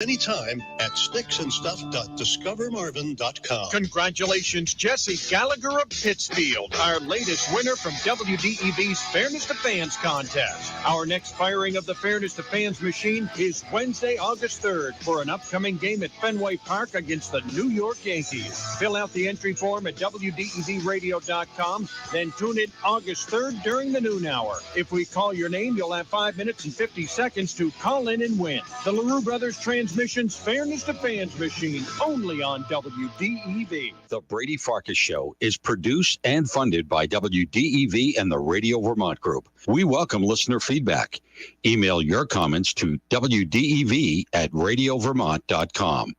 Anytime at sticksandstuff.discovermarvin.com. Congratulations, Jesse Gallagher of Pittsfield, our latest winner from WDEV's Fairness to Fans contest. Our next firing of the Fairness to Fans machine is Wednesday, August 3rd for an upcoming game at Fenway Park against the New York Yankees. Fill out the entry form at WDEVradio.com, then tune in August 3rd during the noon hour. If we call your name, you'll have 5 minutes and 50 seconds to call in and win. The LaRue Brothers Transmission's Fairness to Fans machine, only on WDEV. The Brady Farkas Show is produced and funded by WDEV and the Radio Vermont Group. We welcome listener feedback. Email your comments to WDEV@radiovermont.com.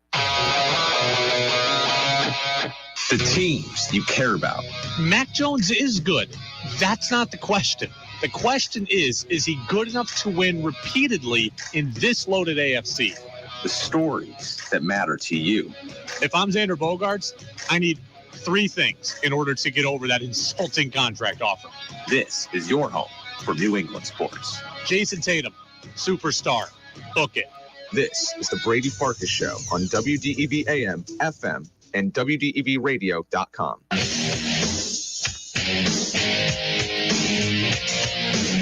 The teams you care about. Mac Jones is good. That's not the question. The question is he good enough to win repeatedly in this loaded AFC? The stories that matter to you. If I'm Xander Bogaerts, I need 3 things in order to get over that insulting contract offer. This is your home for New England sports. Jason Tatum, superstar. Book it. This is the Brady Farkas Show on WDEV AM, FM, and WDEVradio.com.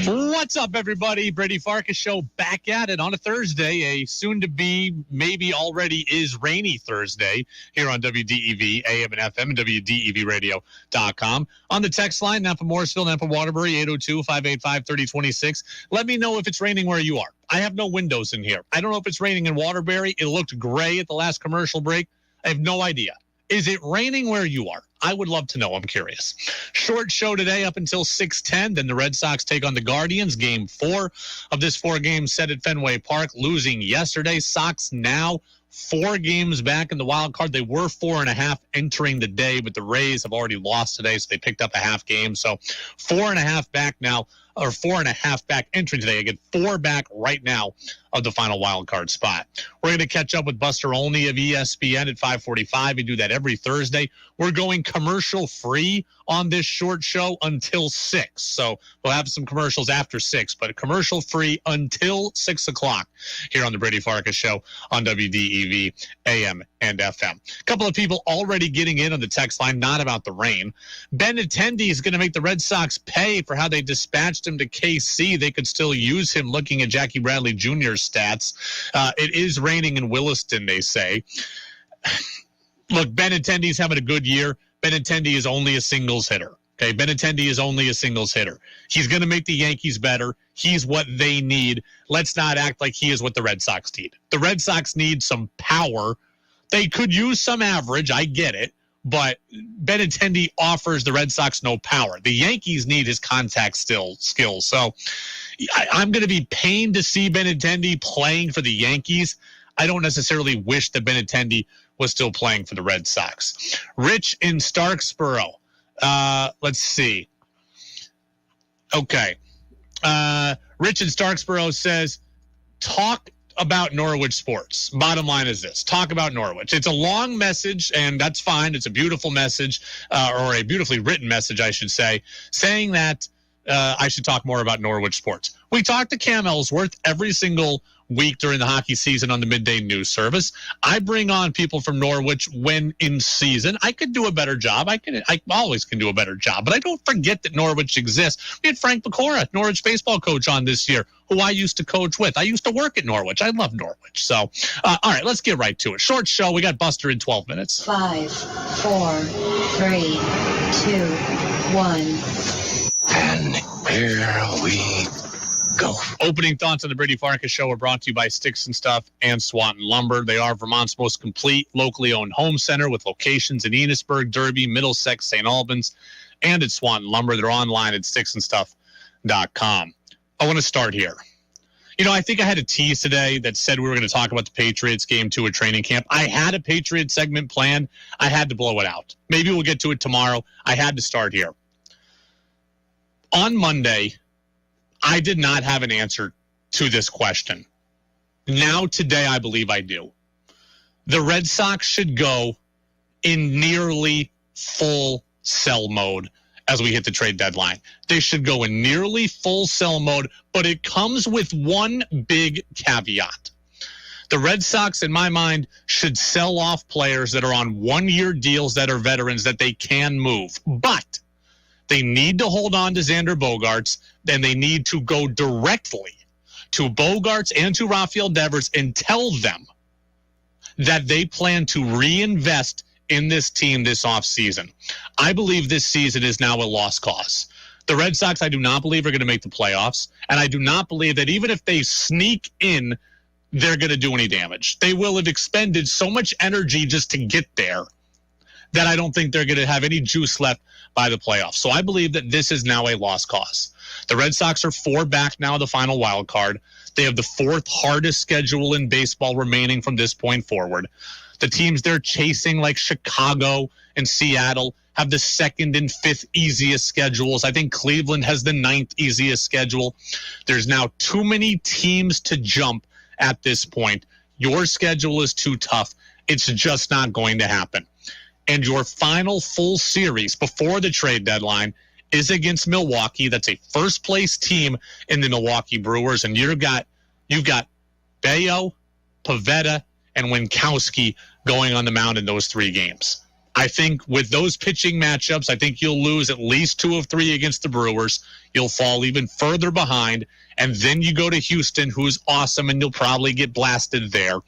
What's up, everybody? Brady Farkas Show back at it on a Thursday, a soon-to-be, maybe already is rainy Thursday here on WDEV, AM and FM, and WDEVradio.com. On the text line, Napa Morrisville, Napa Waterbury, 802-585-3026. Let me know if it's raining where you are. I have no windows in here. I don't know if it's raining in Waterbury. It looked gray at the last commercial break. I have no idea. Is it raining where you are? I would love to know. I'm curious. Short show today up until 6:10. Then the Red Sox take on the Guardians. Game 4 of this 4 games set at Fenway Park, losing yesterday. Sox now 4 games back in the wild card. They were 4.5 entering the day, but the Rays have already lost today, so they picked up a half game. So 4.5 back now, or 4.5 back entering today. Again, 4 back right now of the final wild card spot. We're going to catch up with Buster Olney of ESPN at 5:45. We do that every Thursday. We're going commercial free on this short show until 6. So we'll have some commercials after 6, but commercial free until 6 o'clock here on the Brady Farkas Show on WDEV, AM, and FM. A couple of people already getting in on the text line, not about the rain. Ben Attendee is going to make the Red Sox pay for how they dispatched him to KC. They could still use him, looking at Jackie Bradley Jr.'s stats. It is raining in Williston, they say. Look, Ben Attendee's having a good year. Ben Attendee is only a singles hitter. Okay, Ben Attendee is only a singles hitter. He's going to make the Yankees better. He's what they need. Let's not act like he is what the Red Sox need. The Red Sox need some power. They could use some average. I get it. But Ben Attendee offers the Red Sox no power. The Yankees need his contact skills. So I'm going to be pained to see Ben Attendee playing for the Yankees. I don't necessarily wish that Ben Attendee was still playing for the Red Sox. Rich in Starksboro. Let's see. Okay. Rich in Starksboro says, talk about Norwich sports. Bottom line is this. Talk about Norwich. It's a long message, and that's fine. It's a beautiful message, or a beautifully written message, I should say, saying that I should talk more about Norwich sports. We talk to Cam Ellsworth every single week during the hockey season on the midday news service. I bring on people from Norwich when in season. I could do a better job. I always can do a better job, but I don't forget that Norwich exists. We had Frank Pecora, Norwich baseball coach, on this year, who I used to coach with. I used to work at Norwich. I love Norwich. So, all right, let's get right to it. Short show. We got Buster in 12 minutes. 5, 4, 3, 2, 1. And here we go. Opening thoughts on the Brady Farkas Show are brought to you by Sticks and Stuff and Swanton Lumber. They are Vermont's most complete, locally owned home center with locations in Enosburg, Derby, Middlesex, St. Albans, and at Swanton Lumber. They're online at sticksandstuff.com. I want to start here. You know, I think I had a tease today that said we were going to talk about the Patriots game 2 at training camp. I had a Patriots segment planned. I had to blow it out. Maybe we'll get to it tomorrow. I had to start here. On Monday, I did not have an answer to this question. Now, today, I believe I do. The Red Sox should go in nearly full sell mode as we hit the trade deadline. They should go in nearly full sell mode, but it comes with one big caveat. The Red Sox, in my mind, should sell off players that are on one-year deals that are veterans that they can move. But they need to hold on to Xander Bogaerts, and they need to go directly to Bogaerts and to Rafael Devers and tell them that they plan to reinvest in this team this offseason. I believe this season is now a lost cause. The Red Sox, I do not believe, are going to make the playoffs, and I do not believe that even if they sneak in, they're going to do any damage. They will have expended so much energy just to get there that I don't think they're going to have any juice left by the playoffs. So I believe that this is now a lost cause. The Red Sox are 4 back now, the final wild card. They have the 4th hardest schedule in baseball remaining from this point forward. The teams they're chasing, like Chicago and Seattle, have the 2nd and 5th easiest schedules. I think Cleveland has the 9th easiest schedule. There's now too many teams to jump at this point. Your schedule is too tough. It's just not going to happen. And your final full series before the trade deadline is against Milwaukee. That's a first-place team in the Milwaukee Brewers. And you've got Bayo, Pivetta, and Winkowski going on the mound in those 3 games. I think with those pitching matchups, I think you'll lose at least 2 of 3 against the Brewers. You'll fall even further behind, and then you go to Houston, who's awesome, and you'll probably get blasted there.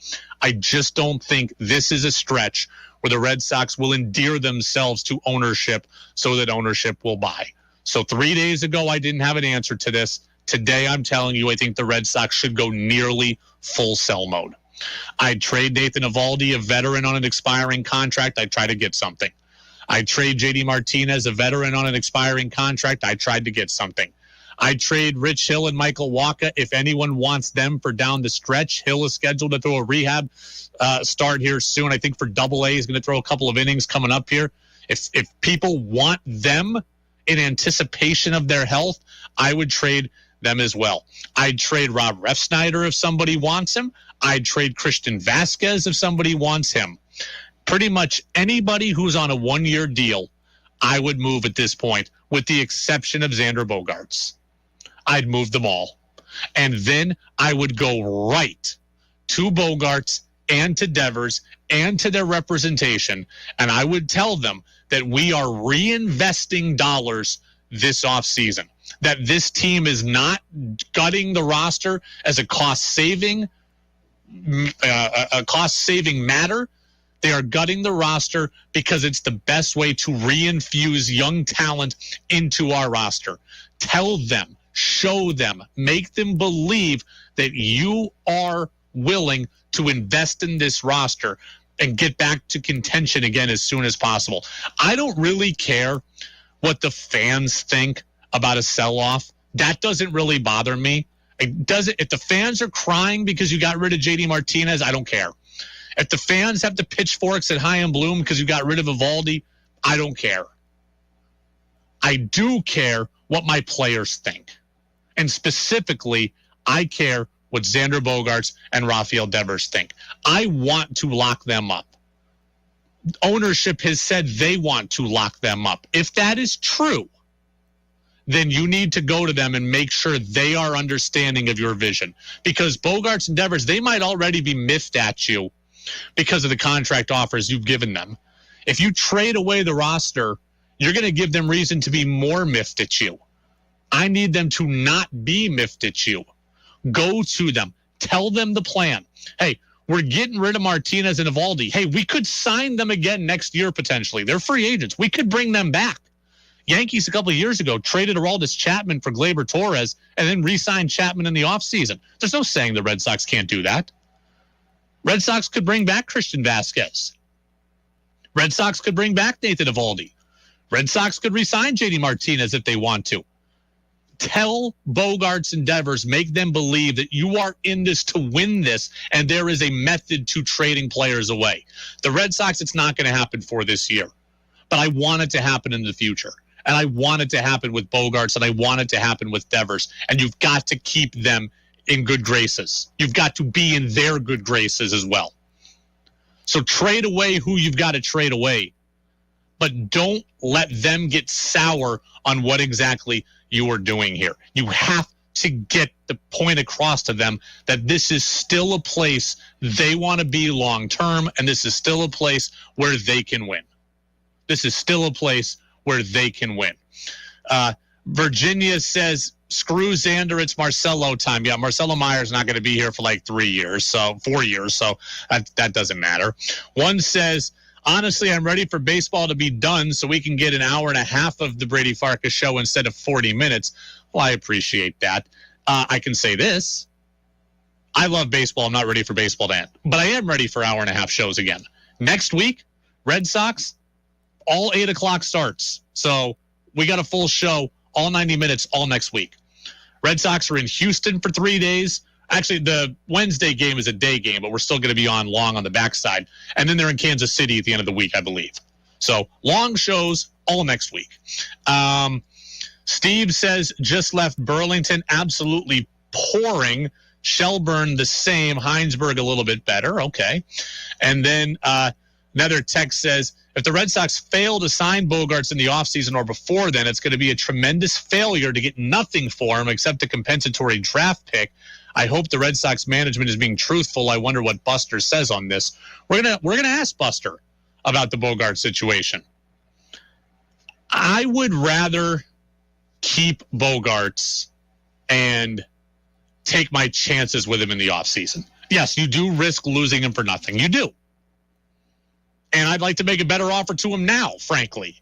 I just don't think this is a stretch where the Red Sox will endear themselves to ownership so that ownership will buy. So 3 days ago, I didn't have an answer to this. Today, I'm telling you, I think the Red Sox should go nearly full sell mode. I'd trade Nathan Eovaldi, a veteran on an expiring contract. I'd try to get something. I'd trade J.D. Martinez, a veteran on an expiring contract. I tried to get something. I'd trade Rich Hill and Michael Wacha if anyone wants them for down the stretch. Hill is scheduled to throw a rehab start here soon. I think for Double-A, he's going to throw a couple of innings coming up here. If people want them in anticipation of their health, I would trade them as well. I'd trade Rob Refsnyder if somebody wants him. I'd trade Christian Vasquez if somebody wants him. Pretty much anybody who's on a 1-year deal, I would move at this point, with the exception of Xander Bogaerts. I'd move them all. And then I would go right to Bogaerts and to Devers and to their representation, and I would tell them that we are reinvesting dollars this offseason, that this team is not gutting the roster as a cost-saving matter. They are gutting the roster because it's the best way to reinfuse young talent into our roster. Tell them, show them, make them believe that you are willing to invest in this roster and get back to contention again as soon as possible. I don't really care what the fans think about a sell-off. That doesn't really bother me. If the fans are crying because you got rid of J.D. Martinez, I don't care. If the fans have the pitchforks at Chaim Bloom because you got rid of Eovaldi, I don't care. I do care what my players think. And specifically, I care what Xander Bogaerts and Rafael Devers think. I want to lock them up. Ownership has said they want to lock them up. If that is true, then you need to go to them and make sure they are understanding of your vision. Because Bogaerts and Devers, they might already be miffed at you because of the contract offers you've given them. If you trade away the roster, you're going to give them reason to be more miffed at you. I need them to not be miffed at you. Go to them. Tell them the plan. Hey, we're getting rid of Martinez and Eovaldi. Hey, we could sign them again next year potentially. They're free agents. We could bring them back. Yankees a couple of years ago traded Aroldis Chapman for Gleyber Torres and then re-signed Chapman in the offseason. There's no saying the Red Sox can't do that. Red Sox could bring back Christian Vasquez. Red Sox could bring back Nathan Eovaldi. Red Sox could re-sign J.D. Martinez if they want to. Tell Bogaerts and Devers, make them believe that you are in this to win this, and there is a method to trading players away. The Red Sox, it's not going to happen for this year, but I want it to happen in the future. And I want it to happen with Bogaerts, and I want it to happen with Devers. And you've got to keep them in good graces. You've got to be in their good graces as well. So trade away who you've got to trade away, but don't let them get sour on what exactly you are doing here. You have to get the point across to them that this is still a place they want to be long term, and this is still a place where they can win. This is still a place where they can win. Virginia says, screw Xander, it's Marcelo time. Yeah, Marcelo Meyer's not going to be here for like 4 years, so that doesn't matter. One says, honestly, I'm ready for baseball to be done so we can get an hour and a half of the Brady Farkas show instead of 40 minutes. Well, I appreciate that. I can say this. I love baseball. I'm not ready for baseball to end, but I am ready for hour and a half shows again. Next week, Red Sox, all 8 o'clock starts. So we got a full show, all 90 minutes, all next week. Red Sox are in Houston for 3 days. Actually, the Wednesday game is a day game, but we're still going to be on long on the backside. And then they're in Kansas City at the end of the week, I believe. So long shows all next week. Steve says, just left Burlington, absolutely pouring. Shelburne the same. Heinsberg a little bit better. Okay. And then another text says, if the Red Sox fail to sign Bogaerts in the offseason or before then, it's going to be a tremendous failure to get nothing for him except a compensatory draft pick. I hope the Red Sox management is being truthful. I wonder what Buster says on this. We're gonna ask Buster about the Bogaerts situation. I would rather keep Bogaerts and take my chances with him in the offseason. Yes, you do risk losing him for nothing. You do. And I'd like to make a better offer to him now, frankly.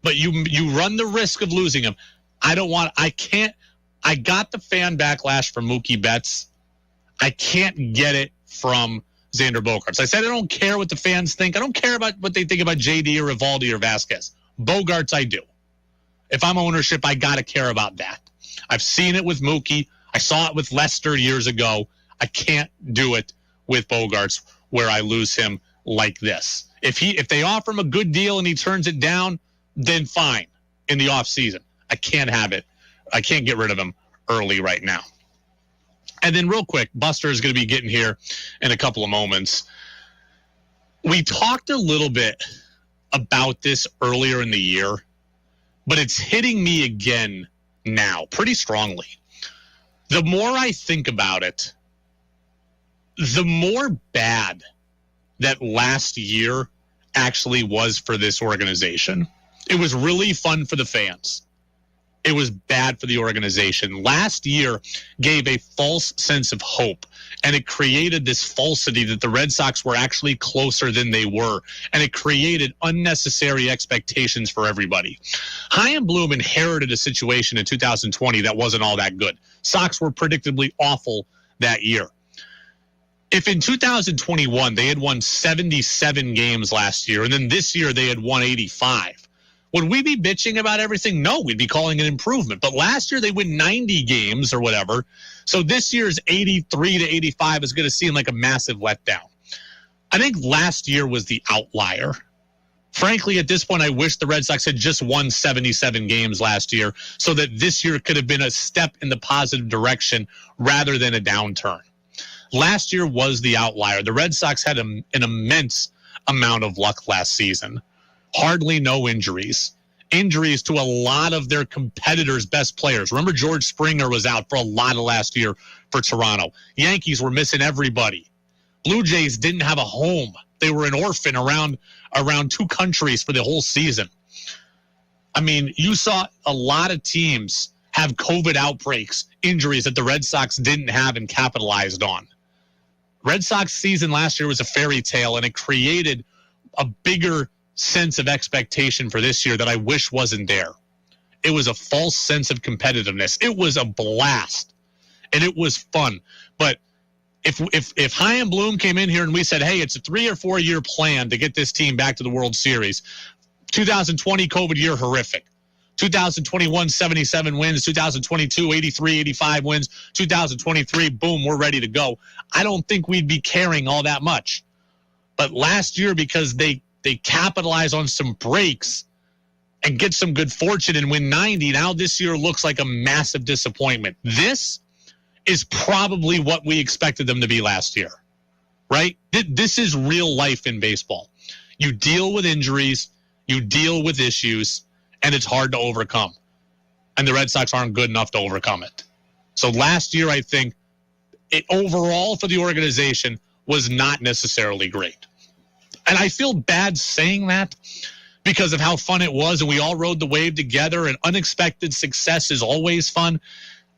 But you run the risk of losing him. I got the fan backlash from Mookie Betts. I can't get it from Xander Bogaerts. I said I don't care what the fans think. I don't care about what they think about JD or Evaldi or Vasquez. Bogaerts, I do. If I'm ownership, I got to care about that. I've seen it with Mookie. I saw it with Lester years ago. I can't do it with Bogaerts where I lose him like this. If they offer him a good deal and he turns it down, then fine in the offseason. I can't have it. I can't get rid of him early right now. And then real quick, Buster is going to be getting here in a couple of moments. We talked a little bit about this earlier in the year, but it's hitting me again now pretty strongly. The more I think about it, the more bad that last year actually was for this organization. It was really fun for the fans. It was bad for the organization. Last year gave a false sense of hope, and it created this falsity that the Red Sox were actually closer than they were, and it created unnecessary expectations for everybody. Chaim Bloom inherited a situation in 2020 that wasn't all that good. Sox were predictably awful that year. If in 2021 they had won 77 games last year, and then this year they had won 85, would we be bitching about everything? No, we'd be calling it improvement. But last year they win 90 games or whatever. So this year's 83 to 85 is going to seem like a massive letdown. I think last year was the outlier. Frankly, at this point, I wish the Red Sox had just won 77 games last year so that this year could have been a step in the positive direction rather than a downturn. Last year was the outlier. The Red Sox had an immense amount of luck last season. Hardly no injuries. Injuries to a lot of their competitors' best players. Remember, George Springer was out for a lot of last year for Toronto. Yankees were missing everybody. Blue Jays didn't have a home. They were an orphan around 2 countries for the whole season. I mean, you saw a lot of teams have COVID outbreaks, injuries that the Red Sox didn't have and capitalized on. Red Sox season last year was a fairy tale, and it created a bigger sense of expectation for this year that I wish wasn't there. It was a false sense of competitiveness. It was a blast, and it was fun. But if Chaim Bloom came in here and we said, hey, it's a 3 or 4 year plan to get this team back to the World Series, 2020 COVID year, horrific. 2021, 77 wins. 2022, 83, 85 wins. 2023, boom, we're ready to go. I don't think we'd be caring all that much. But last year, because they capitalize on some breaks and get some good fortune and win 90, now this year looks like a massive disappointment. This is probably what we expected them to be last year, right? This is real life in baseball. You deal with injuries, you deal with issues, and it's hard to overcome. And the Red Sox aren't good enough to overcome it. So last year, I think, overall for the organization was not necessarily great. And I feel bad saying that because of how fun it was, and we all rode the wave together, and unexpected success is always fun.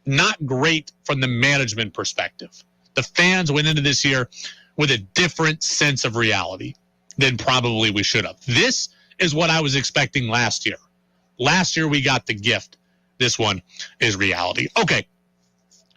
Not great from the management perspective. The fans went into this year with a different sense of reality than probably we should have. This is what I was expecting last year. Last year, we got the gift. This one is reality. Okay.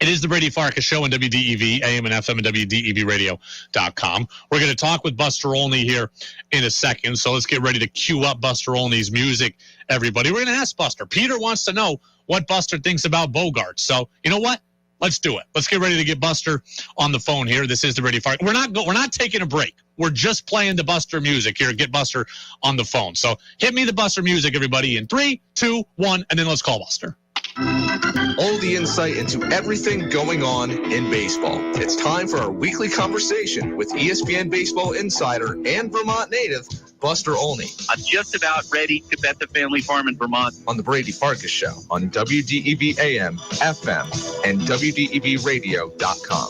It is the Brady Farkas Show on WDEV, AM and FM, and WDEVradio.com. We're going to talk with Buster Olney here in a second, so let's get ready to cue up Buster Olney's music, everybody. We're going to ask Buster. Peter wants to know what Buster thinks about Bogarts. So, you know what? Let's do it. Let's get ready to get Buster on the phone here. This is the Brady Farkas. We're not taking a break. We're just playing the Buster music here. Get Buster on the phone. So hit me the Buster music, everybody, in 3, 2, 1, and then let's call Buster. All the insight into everything going on in baseball. It's time for our weekly conversation with ESPN baseball insider and Vermont native, Buster Olney. I'm just about ready to bet the family farm in Vermont. On the Brady Farkas Show on WDEV AM, FM, and WDEVradio.com.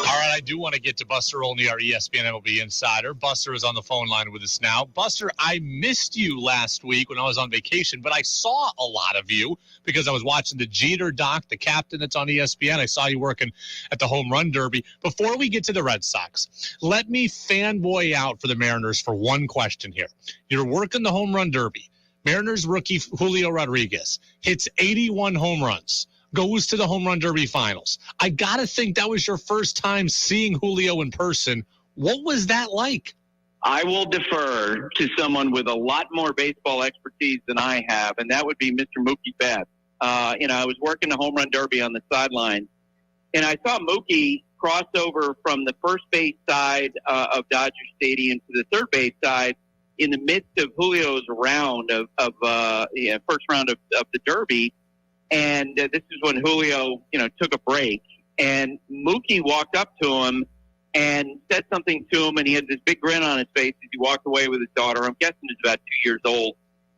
All right, I do want to get to Buster Olney, our ESPN MLB insider. Buster is on the phone line with us now. Buster, I missed you last week when I was on vacation, but I saw a lot of you because I was watching the Jeter doc, the captain that's on ESPN. I saw you working at the Home Run Derby. Before we get to the Red Sox, let me fanboy out for the Mariners for one question here. You're working the Home Run Derby. Mariners rookie Julio Rodriguez hits 81 home runs. Goes to the Home Run Derby finals. I got to think that was your first time seeing Julio in person. What was that like? I will defer to someone with a lot more baseball expertise than I have, and that would be Mr. Mookie Betts. I was working the Home Run Derby on the sideline, and I saw Mookie cross over from the first base side of Dodger Stadium to the third base side in the midst of Julio's round first round of the Derby. And this is when Julio, took a break. And Mookie walked up to him and said something to him, and he had this big grin on his face as he walked away with his daughter. I'm guessing he's about 2 years old.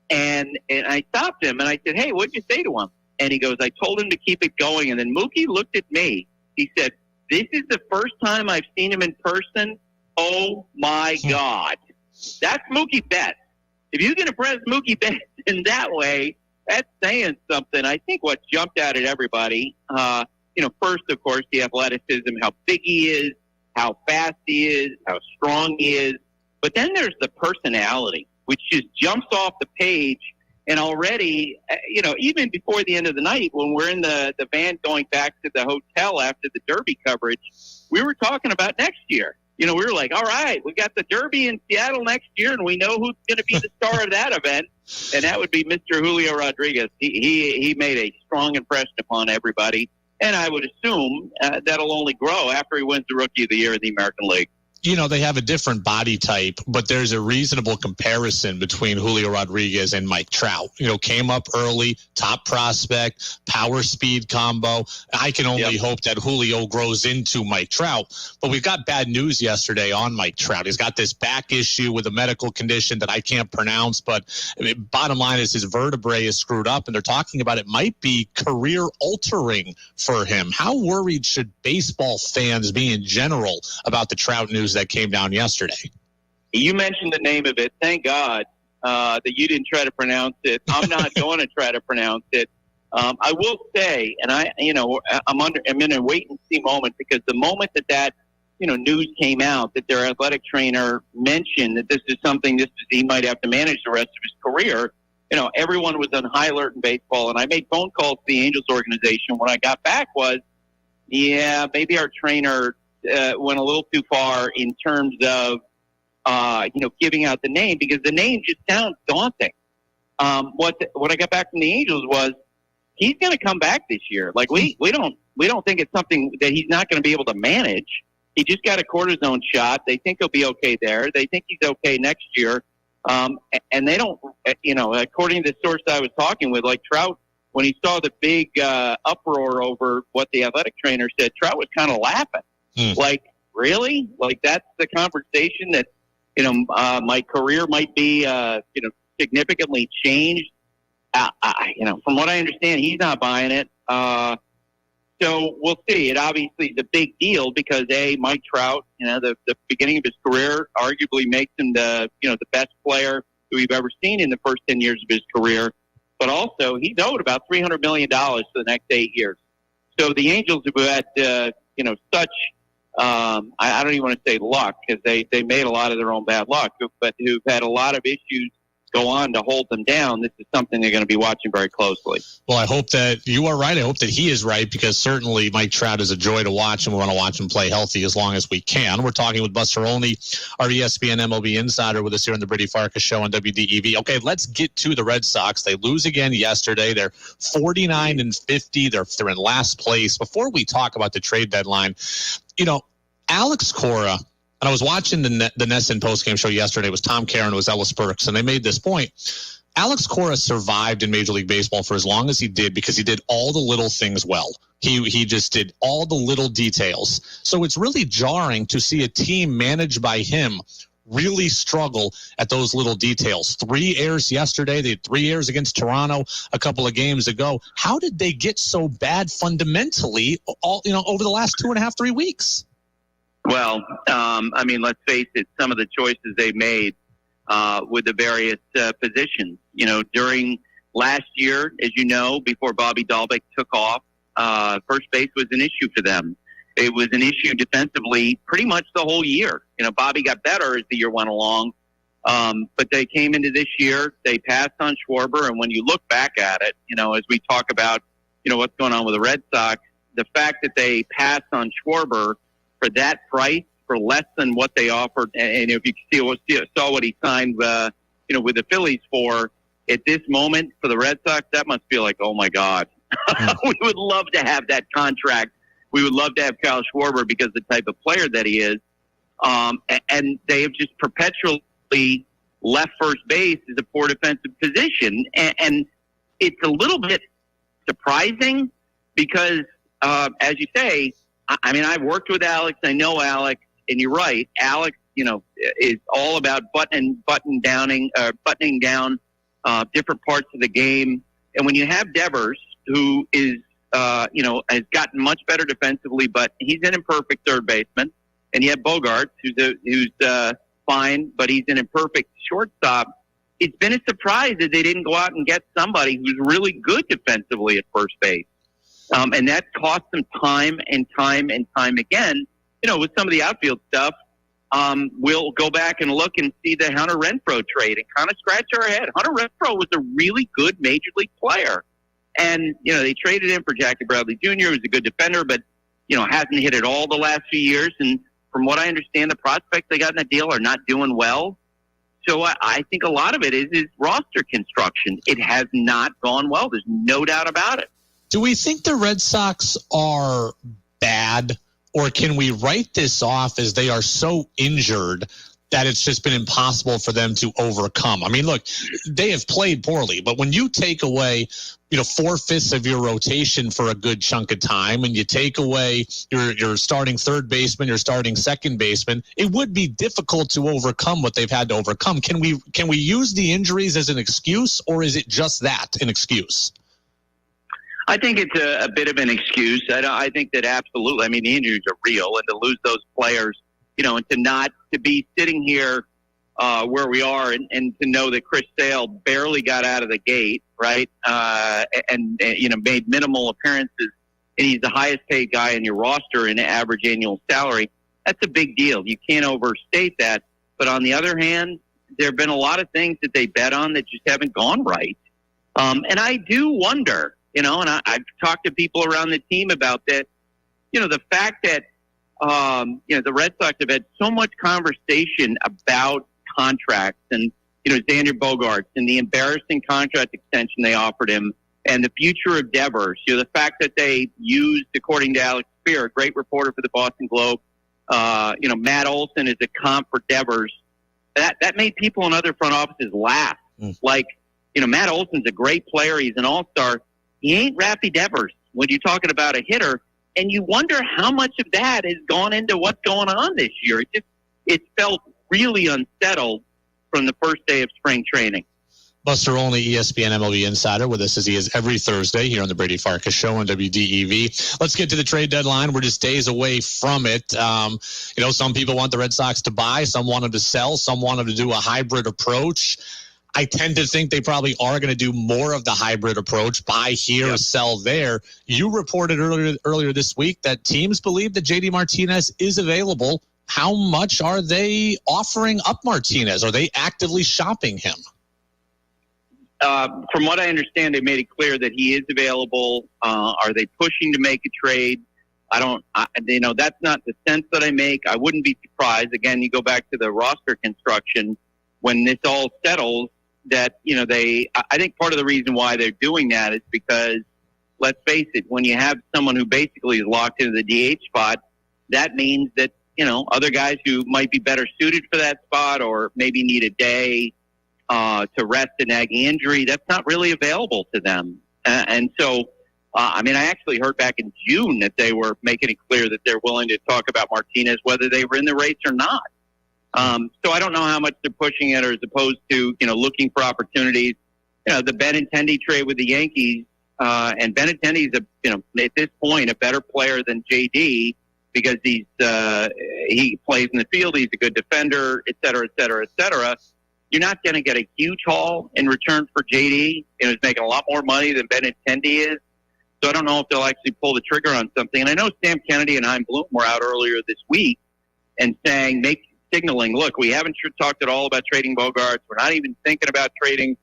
And I stopped him, and I said, "Hey, what'd you say to him?" And he goes, "I told him to keep it going." And then Mookie looked at me. He said, "This is the first time I've seen him in person. Oh, my God." That's Mookie Betts. If you can impress Mookie Betts in that way, that's saying something. I think what jumped out at everybody, first, of course, the athleticism, how big he is, how fast he is, how strong he is. But then there's the personality, which just jumps off the page. And already, even before the end of the night, when we're in the van going back to the hotel after the Derby coverage, we were talking about next year. We were like, all right, we got the Derby in Seattle next year, and we know who's going to be the star of that event, and that would be Mr. Julio Rodriguez. He made a strong impression upon everybody, and I would assume that'll only grow after he wins the Rookie of the Year in the American League. They have a different body type, but there's a reasonable comparison between Julio Rodriguez and Mike Trout. Came up early, top prospect, power speed combo. I can only hope that Julio grows into Mike Trout. But we've got bad news yesterday on Mike Trout. He's got this back issue with a medical condition that I can't pronounce, but bottom line is his vertebrae is screwed up, and they're talking about it might be career altering for him. How worried should baseball fans be in general about the Trout news that came down yesterday? You mentioned the name of it. Thank God that you didn't try to pronounce it. I'm not going to try to pronounce it. I will say, and I'm in a wait and see moment, because the moment that news came out that their athletic trainer mentioned that this is something he might have to manage the rest of his career, everyone was on high alert in baseball. And I made phone calls to the Angels organization. When I got back was, maybe our trainer went a little too far in terms of, giving out the name, because the name just sounds daunting. What I got back from the Angels was he's going to come back this year. Like we don't think it's something that he's not going to be able to manage. He just got a cortisone shot. They think he'll be okay there. They think he's okay next year. And they don't, according to the source I was talking with, like Trout, when he saw the big uproar over what the athletic trainer said, Trout was kind of laughing. Like, really? Like, that's the conversation that, my career might be, significantly changed from what I understand, he's not buying it. So we'll see. It obviously is a big deal because Mike Trout, the beginning of his career arguably makes him the best player who we've ever seen in the first 10 years of his career. But also he's owed about $300 million for the next 8 years. So the Angels have had, such, I don't even want to say luck because they made a lot of their own bad luck, but who've had a lot of issues go on to hold them down. This is something they're going to be watching very closely. Well, I hope that you are right. I hope that he is right because certainly Mike Trout is a joy to watch, and we want to watch him play healthy as long as we can. We're talking with Buster Olney, our ESPN MLB insider, with us here on the Brady Farkas Show on WDEV. Okay, let's get to the Red Sox. They lose again yesterday. They're 49-50. They're in last place. Before we talk about the trade deadline, Alex Cora. And I was watching the NESN postgame show yesterday. It was Tom Caron, it was Ellis Burks, and they made this point. Alex Cora survived in Major League Baseball for as long as he did because he did all the little things well. He just did all the little details. So it's really jarring to see a team managed by him really struggle at those little details. 3 errors yesterday. They had 3 errors against Toronto a couple of games ago. How did they get so bad fundamentally over the last 2.5, 3 weeks? Well, let's face it, some of the choices they made with the various positions. During last year, as you know, before Bobby Dahlbeck took off, first base was an issue for them. It was an issue defensively pretty much the whole year. Bobby got better as the year went along, but they came into this year, they passed on Schwarber, and when you look back at it, as we talk about, what's going on with the Red Sox, the fact that they passed on Schwarber for that price, for less than what they offered, and if you saw what he signed, with the Phillies for, at this moment for the Red Sox, that must feel like, oh my God, we would love to have that contract. We would love to have Kyle Schwarber because of the type of player that he is, and they have just perpetually left first base as a poor defensive position, and it's a little bit surprising because, as you say. I've worked with Alex. I know Alex, and you're right. Alex, is all about buttoning down different parts of the game. And when you have Devers, who is, has gotten much better defensively, but he's an imperfect third baseman, and you have Bogarts, who's fine, but he's an imperfect shortstop. It's been a surprise that they didn't go out and get somebody who's really good defensively at first base. And that cost them time and time again. With some of the outfield stuff, we'll go back and look and see the Hunter Renfroe trade and kind of scratch our head. Hunter Renfroe was a really good major league player. And, they traded him for Jackie Bradley Jr., who's a good defender, but, hasn't hit it all the last few years. And from what I understand, the prospects they got in that deal are not doing well. So I think a lot of it is roster construction. It has not gone well. There's no doubt about it. Do we think the Red Sox are bad, or can we write this off as they are so injured that it's just been impossible for them to overcome? Look, they have played poorly, but when you take away, 4/5 of your rotation for a good chunk of time, and you take away your starting third baseman, your starting second baseman, it would be difficult to overcome what they've had to overcome. Can we use the injuries as an excuse, or is it just that, an excuse? I think it's a bit of an excuse. I think that absolutely. The injuries are real, and to lose those players, and to be sitting here where we are, and to know that Chris Sale barely got out of the gate, right, and made minimal appearances, and he's the highest paid guy in your roster in average annual salary. That's a big deal. You can't overstate that. But on the other hand, there have been a lot of things that they bet on that just haven't gone right. And I do wonder. And I've talked to people around the team about that. The fact that, the Red Sox have had so much conversation about contracts and, Xander Bogaerts and the embarrassing contract extension they offered him and the future of Devers. The fact that they used, according to Alex Spear, a great reporter for the Boston Globe, Matt Olson is a comp for Devers. That made people in other front offices laugh. Like, Matt Olson's a great player. He's an all-star. He ain't Raffy Devers when you're talking about a hitter. And you wonder how much of that has gone into what's going on this year. It felt really unsettled from the first day of spring training. Buster Olney, ESPN MLB Insider, with us as he is every Thursday here on the Brady Farkas Show on WDEV. Let's get to the trade deadline. We're just days away from it. Some people want the Red Sox to buy, some want them to sell, some want them to do a hybrid approach. I tend to think they probably are going to do more of the hybrid approach, buy here, sell there. You reported earlier this week that teams believe that JD Martinez is available. How much are they offering up Martinez? Are they actively shopping him? From what I understand, they made it clear that he is available. Are they pushing to make a trade? That's not the sense that I make. I wouldn't be surprised. Again, you go back to the roster construction when this all settles that, I think part of the reason why they're doing that is because, let's face it, when you have someone who basically is locked into the DH spot, that means that, other guys who might be better suited for that spot or maybe need a day to rest a nagging injury, that's not really available to them. I actually heard back in June that they were making it clear that they're willing to talk about Martinez, whether they were in the race or not. So I don't know how much they're pushing it, or as opposed to, looking for opportunities. The Benintendi trade with the Yankees, and Benintendi's at this point, a better player than JD because he plays in the field. He's a good defender, et cetera, et cetera, et cetera. You're not going to get a huge haul in return for JD. He's making a lot more money than Benintendi is. So I don't know if they'll actually pull the trigger on something. And I know Sam Kennedy and Chaim Bloom were out earlier this week and signaling, look, we haven't talked at all about trading Bogarts. We're not even thinking about trading,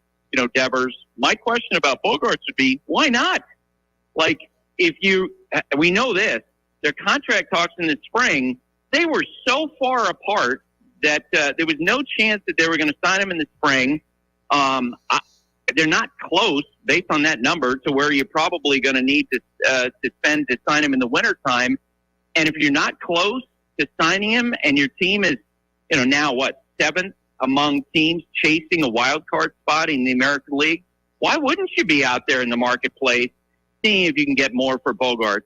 Devers. My question about Bogarts would be, why not? We know this, their contract talks in the spring, they were so far apart that there was no chance that they were going to sign him in the spring. They're not close, based on that number, to where you're probably going to need to spend to sign him in the wintertime. And if you're not close to signing him and your team is, now seventh among teams chasing a wild card spot in the American League, why wouldn't you be out there in the marketplace seeing if you can get more for Bogarts?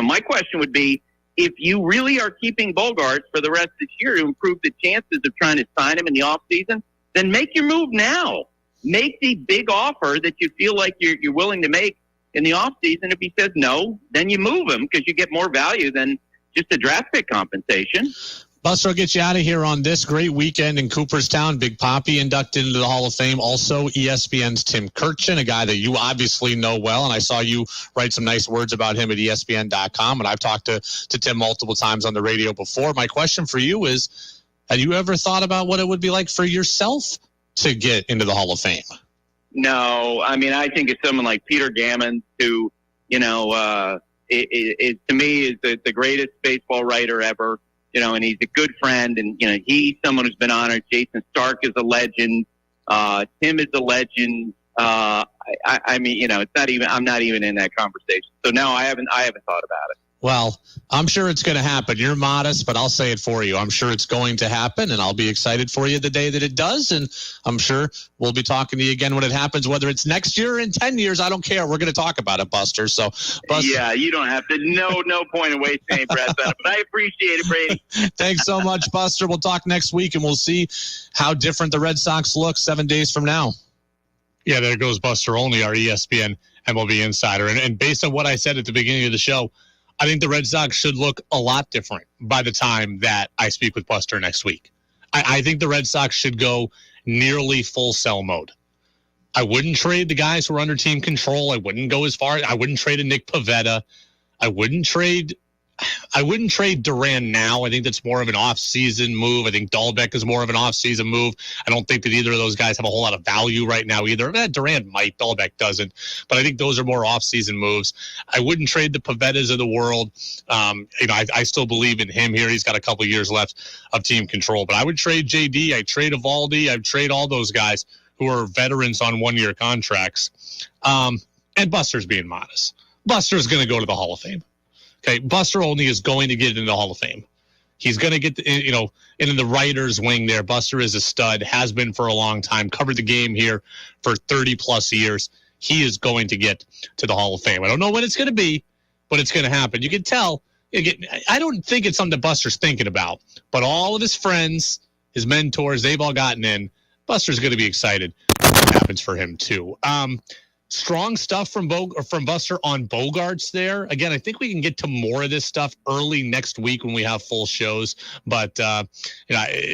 My question would be, if you really are keeping Bogarts for the rest of this year to improve the chances of trying to sign him in the offseason, then make your move now. Make the big offer that you feel like you're willing to make in the offseason. If he says no, then you move him because you get more value than just a draft pick compensation. Buster, I'll get you out of here on this great weekend in Cooperstown. Big Papi inducted into the Hall of Fame. Also, ESPN's Tim Kurkjian, a guy that you obviously know well, and I saw you write some nice words about him at ESPN.com, and I've talked to Tim multiple times on the radio before. My question for you is, have you ever thought about what it would be like for yourself to get into the Hall of Fame? No. I think it's someone like Peter Gammons, who, to me is the greatest baseball writer ever. And he's a good friend, and, he's someone who's been honored. Jason Stark is a legend. Tim is a legend. It's not even, I'm not even in that conversation. So no, I haven't thought about it. Well, I'm sure it's going to happen. You're modest, but I'll say it for you. I'm sure it's going to happen, and I'll be excited for you the day that it does. And I'm sure we'll be talking to you again when it happens, whether it's next year or in 10 years. I don't care. We're going to talk about it, Buster. So, Buster. Yeah, you don't have to. No point in wasting any breath on it, but I appreciate it, Brady. Thanks so much, Buster. We'll talk next week, and we'll see how different the Red Sox look 7 days from now. Yeah, there goes Buster Olney, our ESPN MLB Insider. And based on what I said at the beginning of the show, I think the Red Sox should look a lot different by the time that I speak with Buster next week. I think the Red Sox should go nearly full sell mode. I wouldn't trade the guys who are under team control. I wouldn't go as far. I wouldn't trade a Nick Pivetta. I wouldn't trade Duran now. I think that's more of an off-season move. I think Dahlbeck is more of an off-season move. I don't think that either of those guys have a whole lot of value right now either. Duran might, Dahlbeck doesn't. But I think those are more off-season moves. I wouldn't trade the Pivettas of the world. I still believe in him here. He's got a couple years left of team control. But I would trade JD. I'd trade Evaldi. I'd trade all those guys who are veterans on one-year contracts. And Buster's being modest. Buster's going to go to the Hall of Fame. Okay, Buster Olney is going to get into the Hall of Fame. He's going to get, in the writer's wing there. Buster is a stud, has been for a long time, covered the game here for 30-plus years. He is going to get to the Hall of Fame. I don't know when it's going to be, but it's going to happen. You can tell. I don't think it's something that Buster's thinking about, but all of his friends, his mentors, they've all gotten in. Buster's going to be excited. happens for him too. Strong stuff from Buster on Bogarts there. Again, I think we can get to more of this stuff early next week when we have full shows. But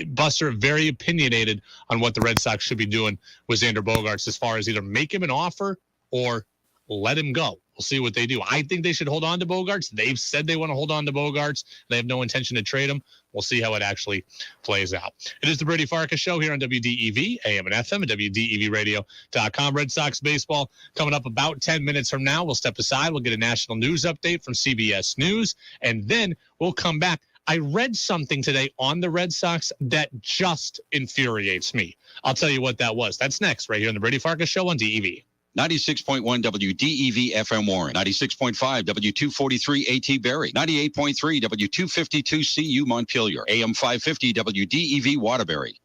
Buster very opinionated on what the Red Sox should be doing with Xander Bogarts as far as either make him an offer or let him go. We'll see what they do. I think they should hold on to Bogarts. They've said they want to hold on to Bogarts. They have no intention to trade him. We'll see how it actually plays out. It is the Brady Farkas Show here on WDEV, AM and FM, and WDEVradio.com. Red Sox baseball coming up about 10 minutes from now. We'll step aside. We'll get a national news update from CBS News, and then we'll come back. I read something today on the Red Sox that just infuriates me. I'll tell you what that was. That's next, right here on the Brady Farkas Show on DEV. 96.1 WDEV FM Warren, 96.5 W243 AT Berry, 98.3 W252 CU Montpelier, AM 550 WDEV Waterbury.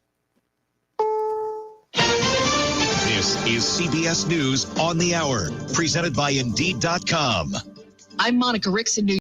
This is CBS News on the Hour, presented by Indeed.com. I'm Monica Rickson, New